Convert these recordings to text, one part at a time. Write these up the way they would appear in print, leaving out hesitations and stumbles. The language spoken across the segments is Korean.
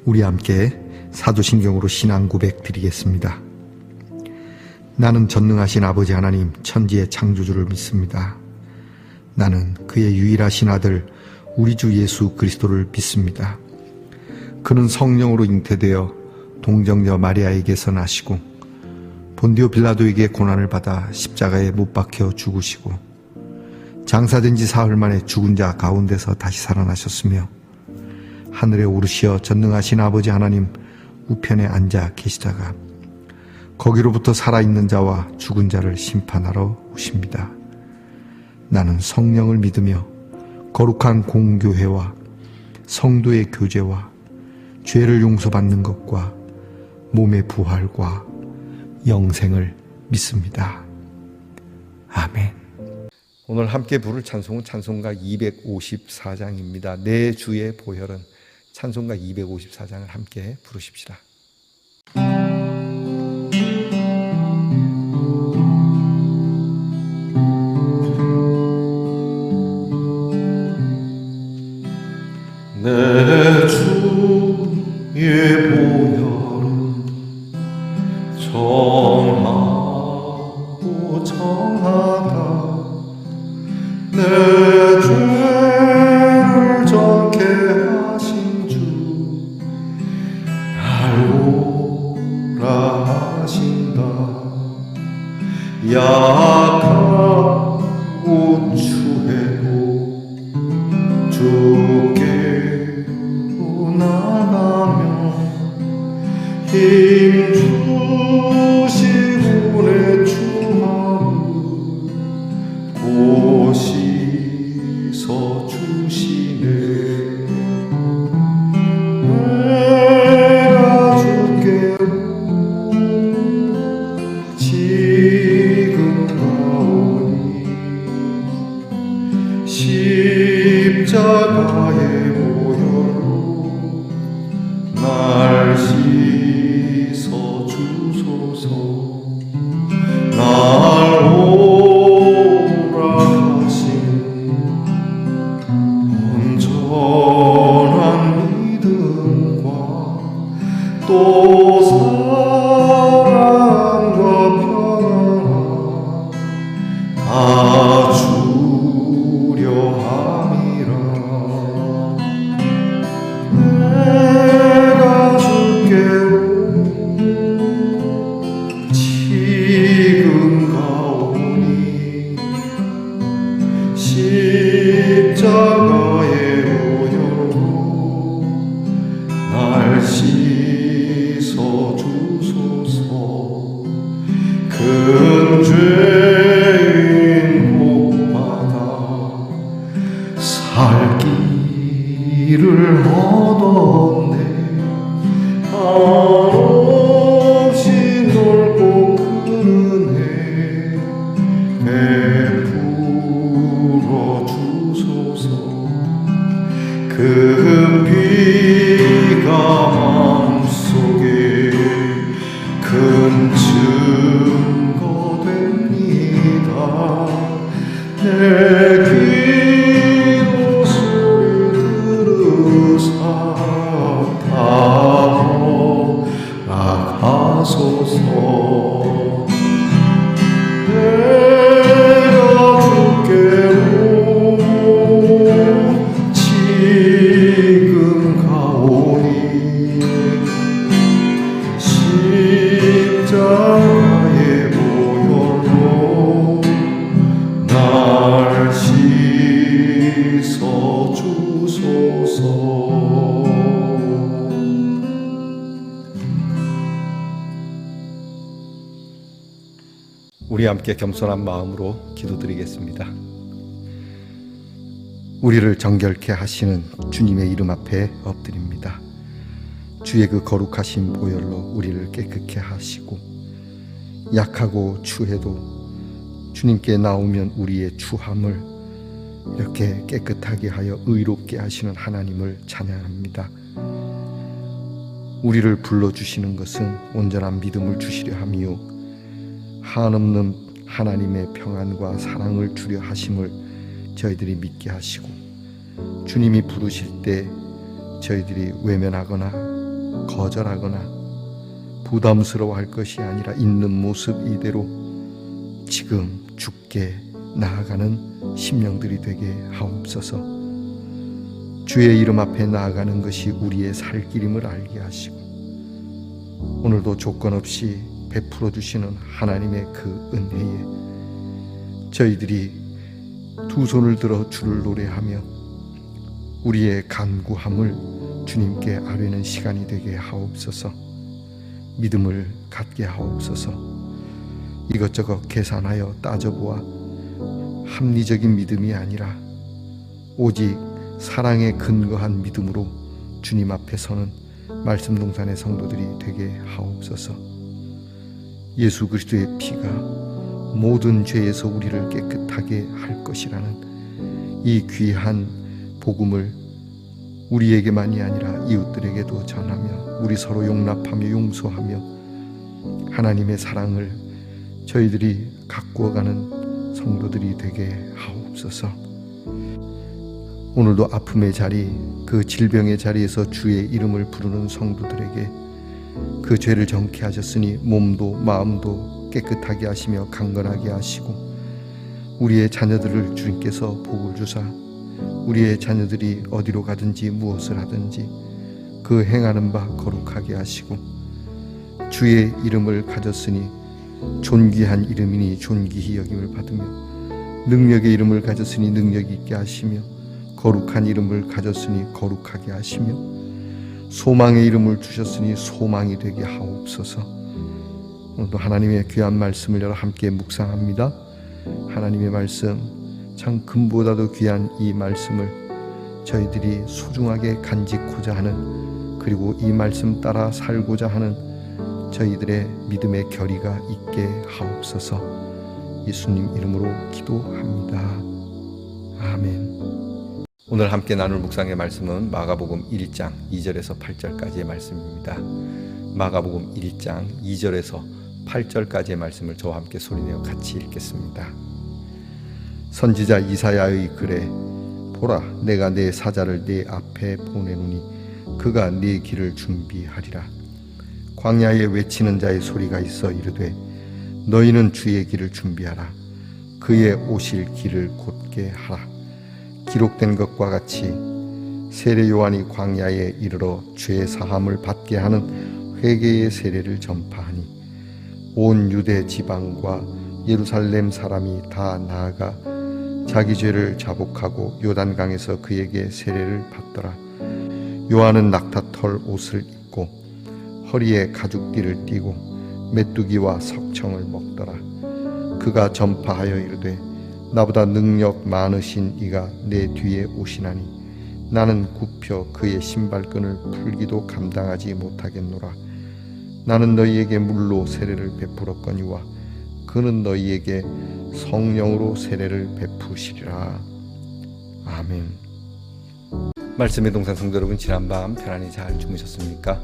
우리 함께 사도신경으로 신앙 고백 드리겠습니다. 나는 전능하신 아버지 하나님 천지의 창조주를 믿습니다. 나는 그의 유일하신 아들 우리 주 예수 그리스도를 믿습니다. 그는 성령으로 잉태되어 동정녀 마리아에게서 나시고 본디오 빌라도에게 고난을 받아 십자가에 못 박혀 죽으시고 장사된 지 사흘 만에 죽은 자 가운데서 다시 살아나셨으며 하늘에 오르시어 전능하신 아버지 하나님 우편에 앉아 계시다가 거기로부터 살아있는 자와 죽은 자를 심판하러 오십니다. 나는 성령을 믿으며 거룩한 공교회와 성도의 교제와 죄를 용서받는 것과 몸의 부활과 영생을 믿습니다. 아멘. 오늘 함께 부를 찬송은 찬송가 254장입니다. 내 주의 보혈은 찬송가 254장을 함께 부르십시다. 내 주의 보혈은 정하고 정하다 내 죄를 정케 하신 주 알고라 하신다 약하고 추해도 주께 나가며 힘 주시고 내 주함을 고시서 주시네 내가 주께로 지금 가오니 십자가의 보혈로 날 씻어 주소서 날 오라 하시는 온전한 믿음과 또 사랑과 평안 다 주려 함이라 내가 주께로 지금 가오니 십자가의 보혈로 날 씻어 주소서 큰 죄인 복받아 살 길을 얻었네 한없이 넓고 큰 은혜 베풀어 주소서 그 피가 마음속에 큰 증거 됩니다 내 기도 소리 들으사 나가소서 내가 주께로 지금 가오니 십자가의 보혈로 날 씻어 주소서 우리 함께 겸손한 마음으로 기도드리겠습니다. 우리를 정결케 하시는 주님의 이름 앞에 엎드립니다. 주의 그 거룩하신 보혈로 우리를 깨끗게 하시고 약하고 추해도 주님께 나오면 우리의 추함을 이렇게 깨끗하게 하여 의롭게 하시는 하나님을 찬양합니다. 우리를 불러주시는 것은 온전한 믿음을 주시려 함이요 한없는 하나님의 평안과 사랑을 주려 하심을 저희들이 믿게 하시고 주님이 부르실 때 저희들이 외면하거나 거절하거나 부담스러워할 것이 아니라 있는 모습 이대로 지금 주께 나아가는 심령들이 되게 하옵소서. 주의 이름 앞에 나아가는 것이 우리의 살 길임을 알게 하시고 오늘도 조건 없이 베풀어 주시는 하나님의 그 은혜에 저희들이 두 손을 들어 주를 노래하며 우리의 간구함을 주님께 아뢰는 시간이 되게 하옵소서. 믿음을 갖게 하옵소서. 이것저것 계산하여 따져보아 합리적인 믿음이 아니라 오직 사랑에 근거한 믿음으로 주님 앞에 서는 말씀동산의 성도들이 되게 하옵소서. 예수 그리스도의 피가 모든 죄에서 우리를 깨끗하게 할 것이라는 이 귀한 복음을 우리에게만이 아니라 이웃들에게도 전하며 우리 서로 용납하며 용서하며 하나님의 사랑을 저희들이 가꾸어가는 성도들이 되게 하옵소서. 오늘도 아픔의 자리, 그 질병의 자리에서 주의 이름을 부르는 성도들에게 그 죄를 정케 하셨으니 몸도 마음도 깨끗하게 하시며 강건하게 하시고 우리의 자녀들을 주님께서 복을 주사 우리의 자녀들이 어디로 가든지 무엇을 하든지 그 행하는 바 거룩하게 하시고 주의 이름을 가졌으니 존귀한 이름이니 존귀히 여김을 받으며 능력의 이름을 가졌으니 능력 있게 하시며 거룩한 이름을 가졌으니 거룩하게 하시며 소망의 이름을 주셨으니 소망이 되게 하옵소서. 오늘도 하나님의 귀한 말씀을 여러 함께 묵상합니다. 하나님의 말씀 참 금보다도 귀한 이 말씀을 저희들이 소중하게 간직고자 하는 그리고 이 말씀 따라 살고자 하는 저희들의 믿음의 결의가 있게 하옵소서. 예수님 이름으로 기도합니다. 아멘. 오늘 함께 나눌 묵상의 말씀은 마가복음 1장 2절에서 8절까지의 말씀입니다. 마가복음 1장 2절에서 8절까지의 말씀을 저와 함께 소리내어 같이 읽겠습니다. 선지자 이사야의 글에 보라 내가 내 사자를 네 앞에 보내노니 그가 네 길을 준비하리라. 광야에 외치는 자의 소리가 있어 이르되 너희는 주의 길을 준비하라. 그의 오실 길을 곧게 하라. 기록된 것과 같이 세례 요한이 광야에 이르러 죄 사함을 받게 하는 회개의 세례를 전파하니 온 유대 지방과 예루살렘 사람이 다 나아가 자기 죄를 자복하고 요단강에서 그에게 세례를 받더라. 요한은 낙타털 옷을 입고 허리에 가죽띠를 띠고 메뚜기와 석청을 먹더라. 그가 전파하여 이르되 나보다 능력 많으신 이가 내 뒤에 오시나니 나는 굽혀 그의 신발끈을 풀기도 감당하지 못하겠노라. 나는 너희에게 물로 세례를 베풀었거니와 그는 너희에게 성령으로 세례를 베푸시리라. 아멘. 말씀의 동산 성도 여러분, 지난밤 편안히 잘 주무셨습니까?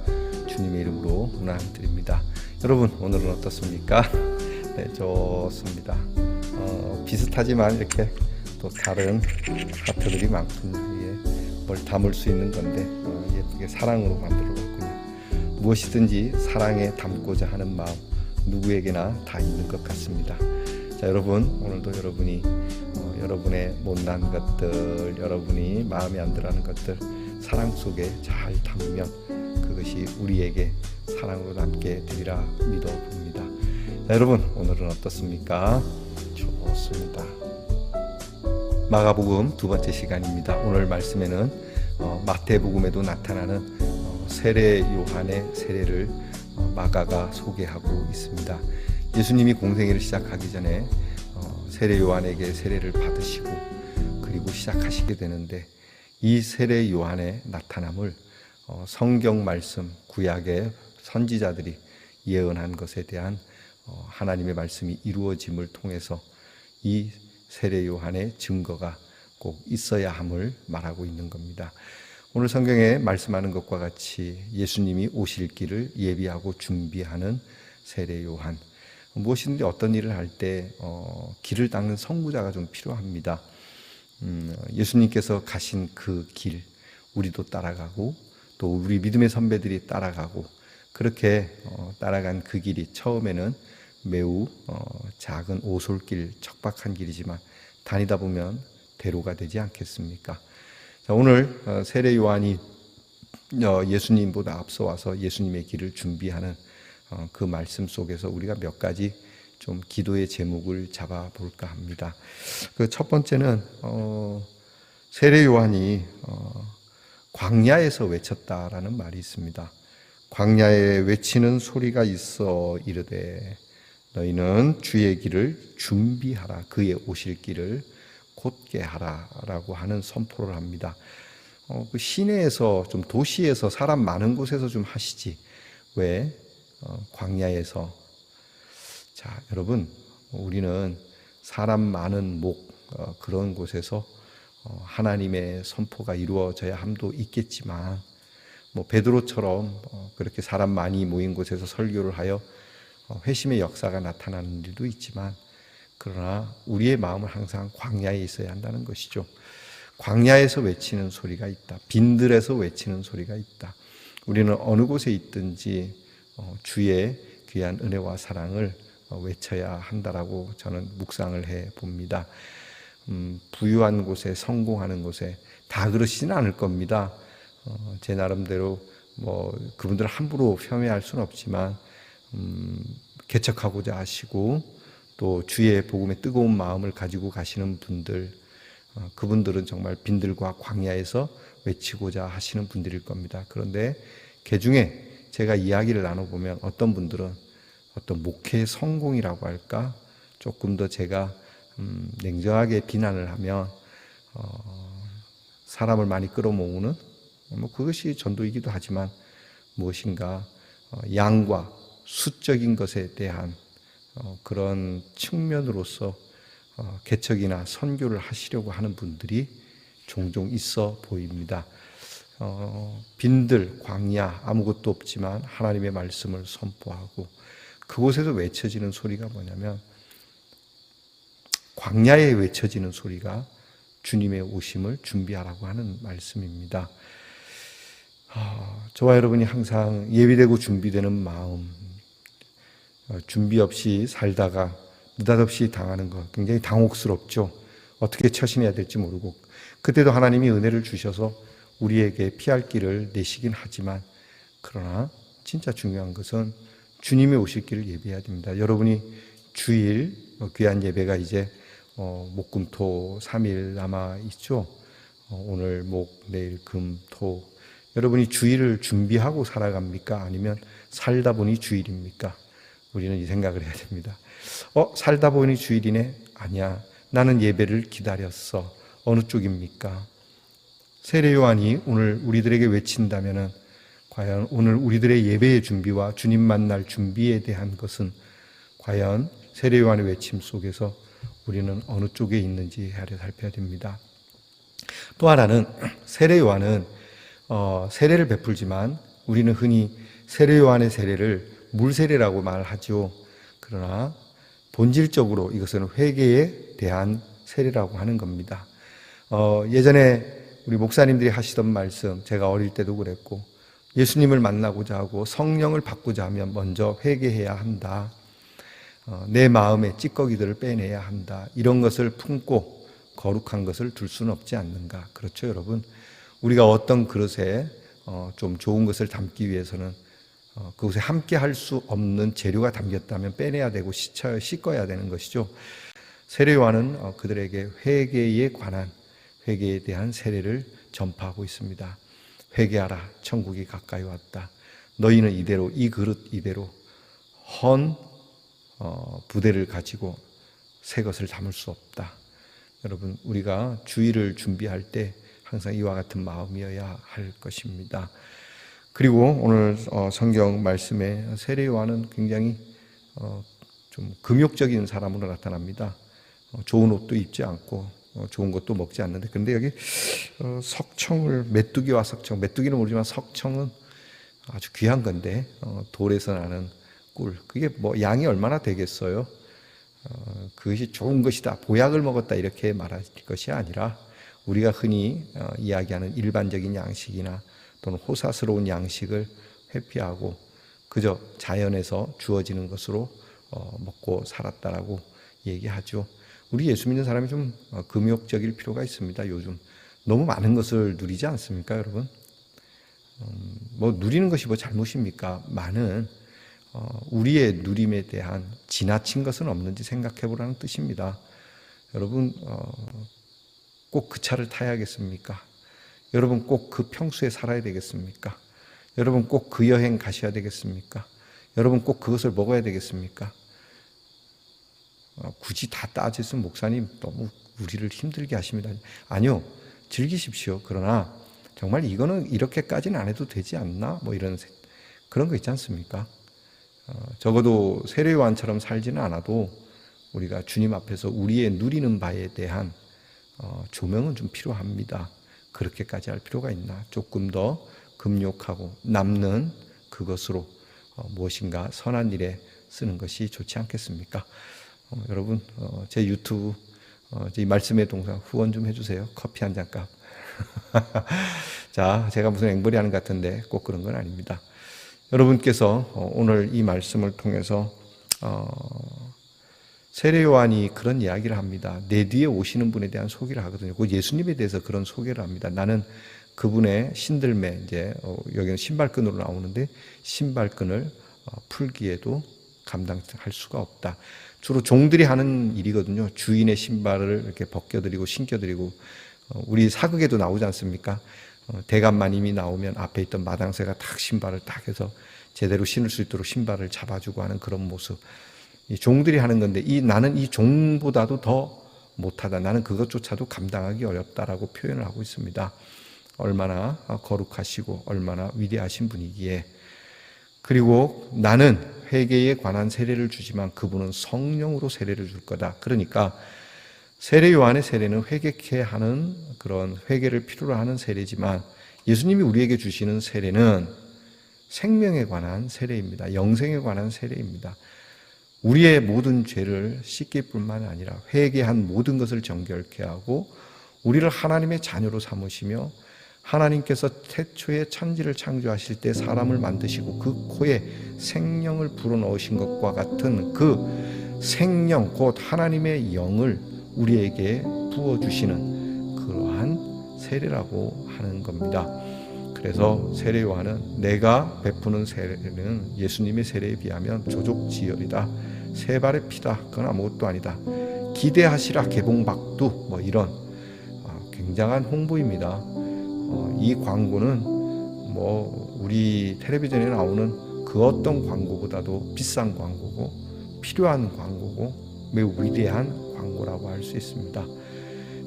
주님의 이름으로 문안드립니다. 여러분 오늘은 어떻습니까? 네, 좋습니다. 비슷하지만 이렇게 또 다른 하트들이 많군요. 뭘 담을 수 있는 건데 예쁘게 사랑으로 만들어봤군요. 무엇이든지 사랑에 담고자 하는 마음 누구에게나 다 있는 것 같습니다. 자, 여러분 오늘도 여러분이 여러분의 못난 것들, 여러분이 마음에 안 들어하는 것들 사랑 속에 잘 담으면 그것이 우리에게 사랑으로 남게 되리라 믿어봅니다. 자, 여러분 오늘은 어떻습니까? 좋습니다. 마가복음 두 번째 시간입니다. 오늘 말씀에는 마태복음에도 나타나는 세례 요한의 세례를 마가가 소개하고 있습니다. 예수님이 공생애를 시작하기 전에 세례 요한에게 세례를 받으시고 그리고 시작하시게 되는데 이 세례 요한의 나타남을 성경 말씀 구약의 선지자들이 예언한 것에 대한 하나님의 말씀이 이루어짐을 통해서 이 세례 요한의 증거가 꼭 있어야 함을 말하고 있는 겁니다. 오늘 성경에 말씀하는 것과 같이 예수님이 오실 길을 예비하고 준비하는 세례 요한. 무엇이든지 어떤 일을 할 때 길을 닦는 선구자가 좀 필요합니다. 예수님께서 가신 그 길 우리도 따라가고 또 우리 믿음의 선배들이 따라가고 그렇게 따라간 그 길이 처음에는 매우 작은 오솔길, 척박한 길이지만 다니다 보면 대로가 되지 않겠습니까? 자, 오늘 세례 요한이 예수님보다 앞서 와서 예수님의 길을 준비하는 그 말씀 속에서 우리가 몇 가지 좀 기도의 제목을 잡아 볼까 합니다. 그 첫 번째는 세례 요한이 광야에서 외쳤다라는 말이 있습니다. 광야에 외치는 소리가 있어 이르되 너희는 주의 길을 준비하라, 그의 오실 길을 곧게 하라라고 하는 선포를 합니다. 그 시내에서 좀 도시에서 사람 많은 곳에서 좀 하시지 왜 광야에서? 자, 여러분, 우리는 사람 많은 그런 곳에서 하나님의 선포가 이루어져야 함도 있겠지만 뭐 베드로처럼 그렇게 사람 많이 모인 곳에서 설교를 하여 회심의 역사가 나타나는 일도 있지만 그러나 우리의 마음은 항상 광야에 있어야 한다는 것이죠. 광야에서 외치는 소리가 있다. 빈들에서 외치는 소리가 있다. 우리는 어느 곳에 있든지 주의 귀한 은혜와 사랑을 외쳐야 한다라고 저는 묵상을 해 봅니다. 부유한 곳에 성공하는 곳에 다 그러시지는 않을 겁니다. 제 나름대로 뭐 그분들을 함부로 폄훼할 수는 없지만 개척하고자 하시고 또 주의 복음에 뜨거운 마음을 가지고 가시는 분들, 그분들은 정말 빈들과 광야에서 외치고자 하시는 분들일 겁니다. 그런데 그중에 제가 이야기를 나눠보면 어떤 분들은 어떤 목회 성공이라고 할까? 조금 더 제가 냉정하게 비난을 하면 사람을 많이 끌어모으는 뭐 그것이 전도이기도 하지만 무엇인가 양과 수적인 것에 대한 그런 측면으로서 개척이나 선교를 하시려고 하는 분들이 종종 있어 보입니다. 빈들, 광야, 아무것도 없지만 하나님의 말씀을 선포하고 그곳에서 외쳐지는 소리가 뭐냐면 광야에 외쳐지는 소리가 주님의 오심을 준비하라고 하는 말씀입니다. 저와 여러분이 항상 예비되고 준비되는 마음, 준비 없이 살다가 느닷없이 당하는 것 굉장히 당혹스럽죠. 어떻게 처신해야 될지 모르고 그때도 하나님이 은혜를 주셔서 우리에게 피할 길을 내시긴 하지만 그러나 진짜 중요한 것은 주님이 오실 길을 예비해야 됩니다. 여러분이 주일 귀한 예배가 이제 목금토 3일 남아 있죠. 오늘 목, 내일 금, 토. 여러분이 주일을 준비하고 살아갑니까? 아니면 살다 보니 주일입니까? 우리는 이 생각을 해야 됩니다. 살다 보니 주일이네? 아니야. 나는 예배를 기다렸어. 어느 쪽입니까? 세례 요한이 오늘 우리들에게 외친다면은 과연 오늘 우리들의 예배의 준비와 주님 만날 준비에 대한 것은 과연 세례 요한의 외침 속에서 우리는 어느 쪽에 있는지 살펴야 됩니다. 또 하나는 세례 요한은 세례를 베풀지만 우리는 흔히 세례 요한의 세례를 물세례라고 말하죠. 그러나 본질적으로 이것은 회개에 대한 세례라고 하는 겁니다. 예전에 우리 목사님들이 하시던 말씀, 제가 어릴 때도 그랬고 예수님을 만나고자 하고 성령을 받고자 하면 먼저 회개해야 한다. 내 마음의 찌꺼기들을 빼내야 한다. 이런 것을 품고 거룩한 것을 둘 수는 없지 않는가. 그렇죠, 여러분? 우리가 어떤 그릇에 좀 좋은 것을 담기 위해서는 그것에 함께 할 수 없는 재료가 담겼다면 빼내야 되고 씻어야 되는 것이죠. 세례 요한은 그들에게 회개에 관한 회개에 대한 세례를 전파하고 있습니다. 회개하라, 천국이 가까이 왔다. 너희는 이대로 이 그릇 이대로 헌 부대를 가지고 새 것을 담을 수 없다. 여러분, 우리가 주일을 준비할 때 항상 이와 같은 마음이어야 할 것입니다. 그리고 오늘 성경 말씀에 세례 요한은 굉장히 좀 금욕적인 사람으로 나타납니다. 좋은 옷도 입지 않고 좋은 것도 먹지 않는데, 근데 여기 석청을, 메뚜기와 석청, 메뚜기는 모르지만 석청은 아주 귀한 건데 돌에서 나는 꿀, 그게 뭐 양이 얼마나 되겠어요? 그것이 좋은 것이다, 보약을 먹었다 이렇게 말할 것이 아니라 우리가 흔히 이야기하는 일반적인 양식이나 또는 호사스러운 양식을 회피하고 그저 자연에서 주어지는 것으로 먹고 살았다라고 얘기하죠. 우리 예수 믿는 사람이 좀 금욕적일 필요가 있습니다. 요즘 너무 많은 것을 누리지 않습니까, 여러분? 뭐 누리는 것이 뭐 잘못입니까? 많은 우리의 누림에 대한 지나친 것은 없는지 생각해 보라는 뜻입니다. 여러분 꼭 그 차를 타야겠습니까? 여러분 꼭 그 평수에 살아야 되겠습니까? 여러분 꼭 그 여행 가셔야 되겠습니까? 여러분 꼭 그것을 먹어야 되겠습니까? 굳이 다 따지면 목사님 너무 우리를 힘들게 하십니다. 아니요, 즐기십시오. 그러나 정말 이거는 이렇게까지는 안 해도 되지 않나? 뭐 이런 그런 거 있지 않습니까? 적어도 세례 요한처럼 살지는 않아도 우리가 주님 앞에서 우리의 누리는 바에 대한 조명은 좀 필요합니다. 그렇게까지 할 필요가 있나? 조금 더 금욕하고 남는 그것으로 무엇인가 선한 일에 쓰는 것이 좋지 않겠습니까? 여러분 제 유튜브 이 말씀의 동상 후원 좀 해주세요. 커피 한 잔 값. 자, 제가 무슨 앵벌이 하는 것 같은데 꼭 그런 건 아닙니다. 여러분께서 오늘 이 말씀을 통해서 세례 요한이 그런 이야기를 합니다. 내 뒤에 오시는 분에 대한 소개를 하거든요. 그 예수님에 대해서 그런 소개를 합니다. 나는 그분의 신들매, 이제 여기는 신발끈으로 나오는데 신발끈을 풀기에도 감당할 수가 없다. 주로 종들이 하는 일이거든요. 주인의 신발을 이렇게 벗겨드리고 신겨드리고 우리 사극에도 나오지 않습니까? 대감마님이 나오면 앞에 있던 마당새가 탁 신발을 딱 해서 제대로 신을 수 있도록 신발을 잡아주고 하는 그런 모습. 이 종들이 하는 건데 나는 이 종보다도 더 못하다. 나는 그것조차도 감당하기 어렵다라고 표현을 하고 있습니다. 얼마나 거룩하시고 얼마나 위대하신 분이기에. 그리고 나는 회개에 관한 세례를 주지만 그분은 성령으로 세례를 줄 거다. 그러니까 세례 요한의 세례는 회개케 하는 그런 회개를 필요로 하는 세례지만 예수님이 우리에게 주시는 세례는 생명에 관한 세례입니다. 영생에 관한 세례입니다. 우리의 모든 죄를 씻길 뿐만 아니라 회개한 모든 것을 정결케 하고 우리를 하나님의 자녀로 삼으시며 하나님께서 태초에 천지를 창조하실 때 사람을 만드시고 그 코에 생명을 불어넣으신 것과 같은 그 생명 곧 하나님의 영을 우리에게 부어주시는 그러한 세례라고 하는 겁니다. 그래서 세례 요한은 내가 베푸는 세례는 예수님의 세례에 비하면 조족지혈이다. 세 발의 피다. 그건 아무것도 아니다. 기대하시라 개봉박두. 뭐 이런 굉장한 홍보입니다. 이 광고는 뭐 우리 텔레비전에 나오는 그 어떤 광고보다도 비싼 광고고 필요한 광고고 매우 위대한 광고라고 할 수 있습니다.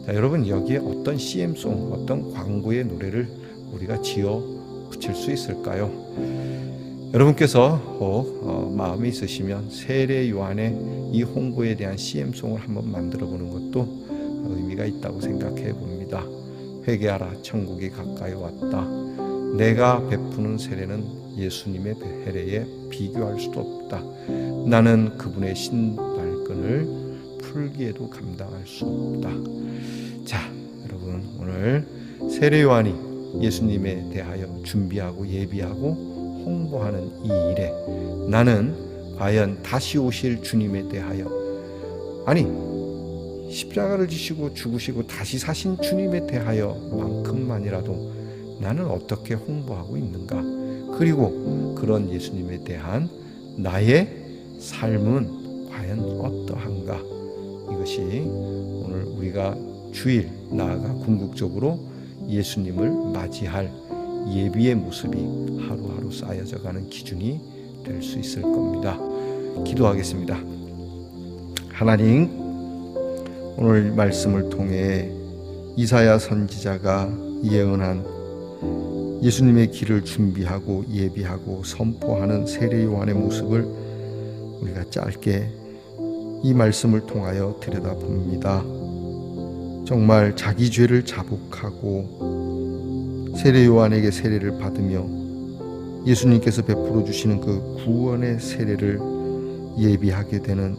자, 여러분 여기에 어떤 CM송, 어떤 광고의 노래를 우리가 지어 붙일 수 있을까요? 여러분께서 꼭 마음이 있으시면 세례 요한의 이 홍보에 대한 CM송을 한번 만들어 보는 것도 의미가 있다고 생각해 봅니다. 회개하라, 천국이 가까이 왔다. 내가 베푸는 세례는 예수님의 세례에 비교할 수도 없다. 나는 그분의 신발끈을 풀기에도 감당할 수 없다. 자, 여러분 오늘 세례 요한이 예수님에 대하여 준비하고 예비하고 홍보하는 이 일에 나는 과연 다시 오실 주님에 대하여 아니 십자가를 지시고 죽으시고 다시 사신 주님에 대하여 만큼만이라도 나는 어떻게 홍보하고 있는가? 그리고 그런 예수님에 대한 나의 삶은 과연 어떠한가? 이것이 오늘 우리가 주일 나아가 궁극적으로 예수님을 맞이할 예비의 모습이 하루하루 쌓여져 가는 기준이 될 수 있을 겁니다. 기도하겠습니다. 하나님, 오늘 말씀을 통해 이사야 선지자가 예언한 예수님의 길을 준비하고 예비하고 선포하는 세례 요한의 모습을 우리가 짧게 이 말씀을 통하여 들여다봅니다. 정말 자기 죄를 자복하고 세례 요한에게 세례를 받으며 예수님께서 베풀어 주시는 그 구원의 세례를 예비하게 되는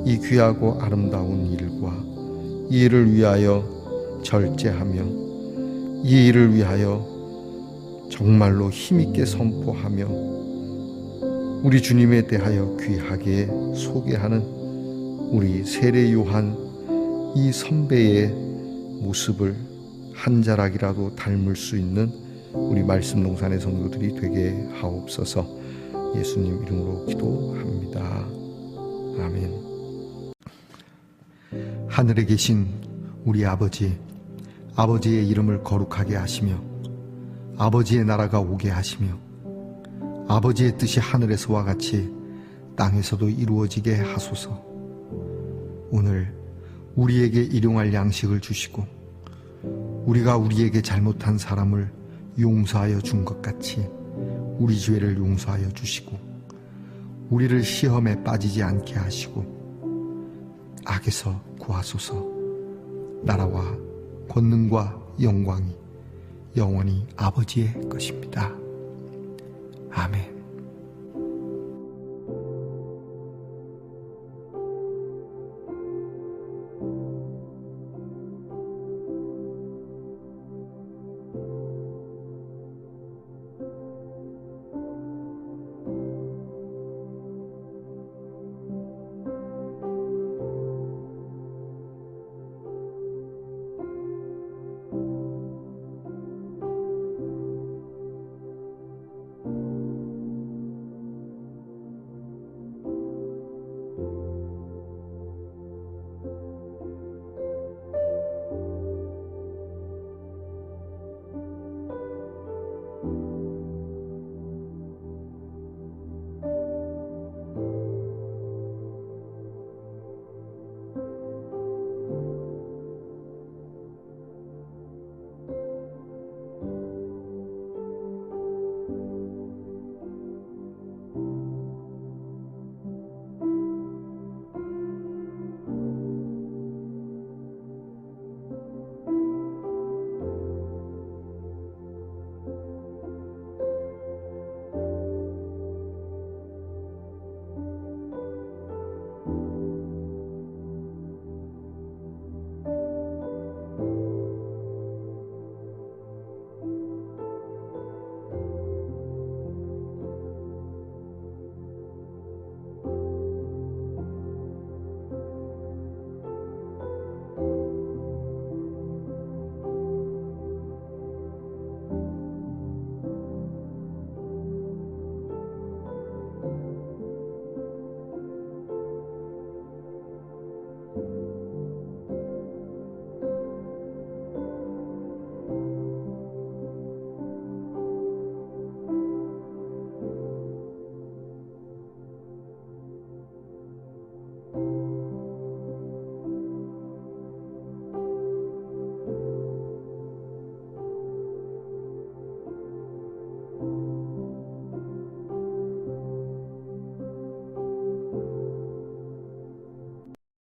이 귀하고 아름다운 일과 이 일을 위하여 절제하며 이 일을 위하여 정말로 힘있게 선포하며 우리 주님에 대하여 귀하게 소개하는 우리 세례 요한 이 선배의 모습을 한 자락이라도 닮을 수 있는 우리 말씀 농산의 성도들이 되게 하옵소서. 예수님 이름으로 기도합니다. 아멘. 하늘에 계신 우리 아버지, 아버지의 이름을 거룩하게 하시며 아버지의 나라가 오게 하시며 아버지의 뜻이 하늘에서와 같이 땅에서도 이루어지게 하소서. 오늘 우리에게 일용할 양식을 주시고 우리가 우리에게 잘못한 사람을 용서하여 준 것 같이 우리 죄를 용서하여 주시고 우리를 시험에 빠지지 않게 하시고 악에서 구하소서. 나라와 권능과 영광이 영원히 아버지의 것입니다. 아멘.